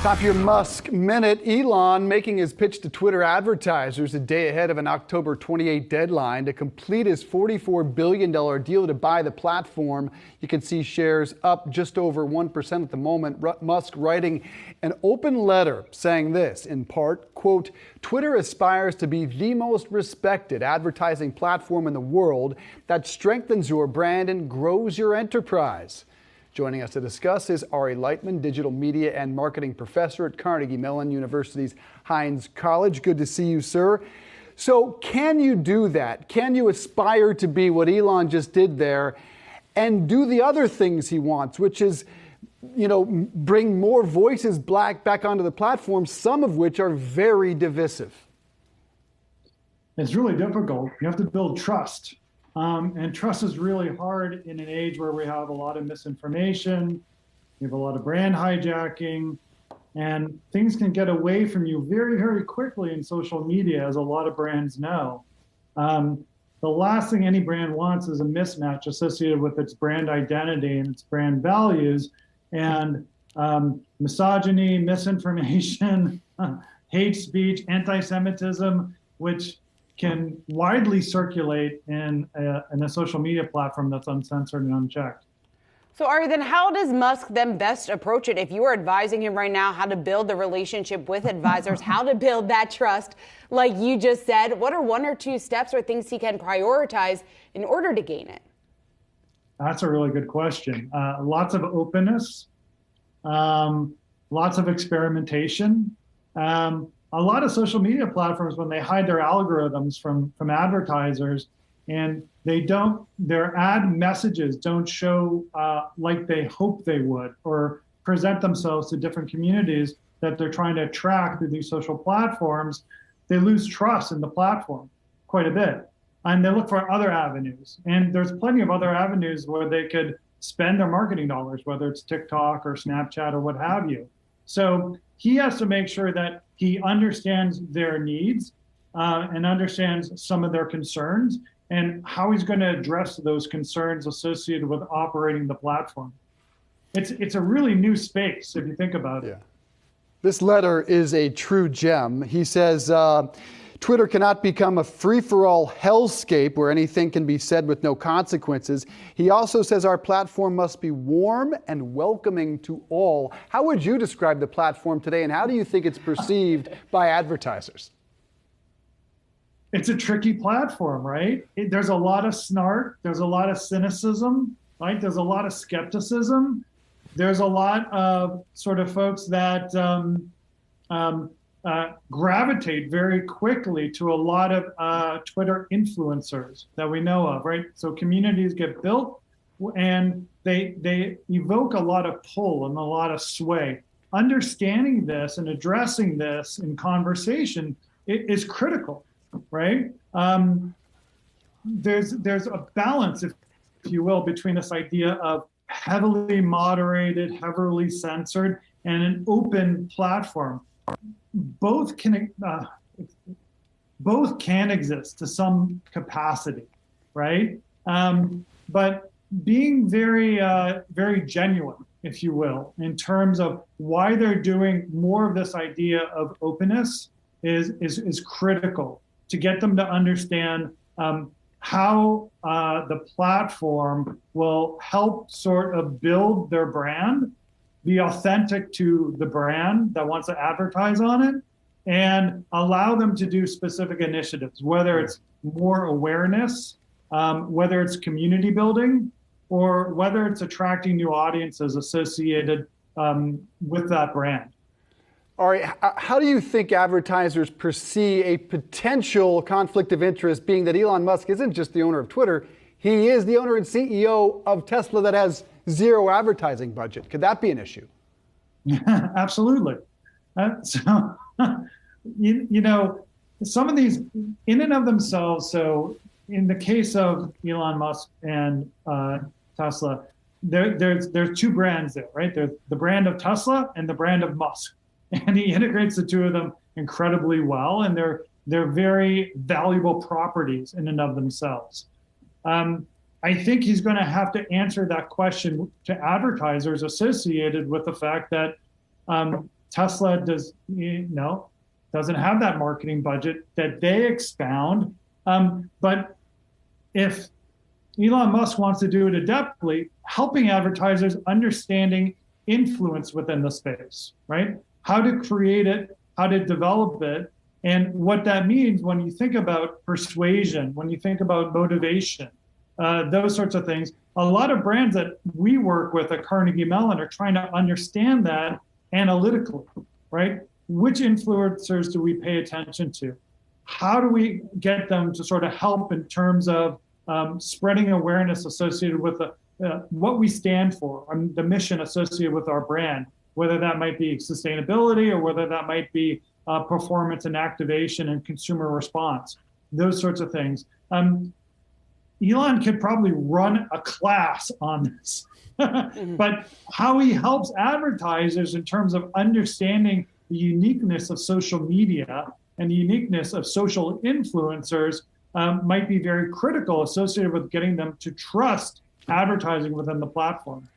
Top of your Musk Minute. Elon making his pitch to Twitter advertisers a day ahead of an October 28 deadline to complete his $44 billion deal to buy the platform. You can see shares up just over 1% at the moment. Musk writing an open letter saying this, in part, quote, Twitter aspires to be the most respected advertising platform in the world that strengthens your brand and grows your enterprise. Joining us to discuss is Ari Lightman, digital media and marketing professor at Carnegie Mellon University's Heinz College. Good to see you, sir. So can you do that? Can you aspire to be what Elon just did there and do the other things he wants, which is, bring more voices back onto the platform, some of which are very divisive? It's really difficult. You have to build trust. And trust is really hard in an age where we have a lot of misinformation, we have a lot of brand hijacking, and things can get away from you very, very quickly in social media, as a lot of brands know. The last thing any brand wants is a mismatch associated with its brand identity and its brand values, and misogyny, misinformation, hate speech, anti-Semitism, which can widely circulate in a social media platform that's uncensored and unchecked. So Ari, then how does Musk then best approach it? If you were advising him right now how to build the relationship with advisors, how to build that trust, like you just said, what are one or two steps or things he can prioritize in order to gain it? That's a really good question. Lots of openness, lots of experimentation. A lot of social media platforms, when they hide their algorithms from advertisers, and their ad messages don't show like they hope they would, or present themselves to different communities that they're trying to attract through these social platforms, they lose trust in the platform quite a bit. And they look for other avenues. And there's plenty of other avenues where they could spend their marketing dollars, whether it's TikTok or Snapchat or what have you. So he has to make sure that he understands their needs and understands some of their concerns and how he's going to address those concerns associated with operating the platform. It's a really new space if you think about it. Yeah. This letter is a true gem. He says, Twitter cannot become a free-for-all hellscape where anything can be said with no consequences. He also says our platform must be warm and welcoming to all. How would you describe the platform today, and how do you think it's perceived by advertisers? It's a tricky platform, right? There's a lot of snark. There's a lot of cynicism, right? There's a lot of skepticism. There's a lot of sort of folks that gravitate very quickly to a lot of Twitter influencers that we know of, right? So communities get built and they evoke a lot of pull and a lot of sway. Understanding this and addressing this in conversation is critical, right? There's a balance, if you will, between this idea of heavily moderated, heavily censored, and an open platform. Both can exist to some capacity, right? But being very, very genuine, if you will, in terms of why they're doing more of this idea of openness is critical to get them to understand how the platform will help sort of build their brand, be authentic to the brand that wants to advertise on it, and allow them to do specific initiatives, whether it's more awareness, whether it's community building, or whether it's attracting new audiences associated with that brand. All right, how do you think advertisers perceive a potential conflict of interest, being that Elon Musk isn't just the owner of Twitter, he is the owner and CEO of Tesla that has zero advertising budget? Could that be an issue? Absolutely. So, some of these in and of themselves, so in the case of Elon Musk and Tesla, there's two brands there, right? There's the brand of Tesla and the brand of Musk. And he integrates the two of them incredibly well, and they're very valuable properties in and of themselves. I think he's going to have to answer that question to advertisers associated with the fact that Tesla doesn't have that marketing budget that they expound. But if Elon Musk wants to do it adeptly, helping advertisers understanding influence within the space, right? How to create it, how to develop it, and what that means when you think about persuasion, when you think about motivation, those sorts of things. A lot of brands that we work with at Carnegie Mellon are trying to understand that analytically, right? Which influencers do we pay attention to? How do we get them to sort of help in terms of spreading awareness associated with what we stand for, the mission associated with our brand, whether that might be sustainability or whether that might be performance and activation and consumer response, those sorts of things. Elon could probably run a class on this, but how he helps advertisers in terms of understanding the uniqueness of social media and the uniqueness of social influencers might be very critical associated with getting them to trust advertising within the platform.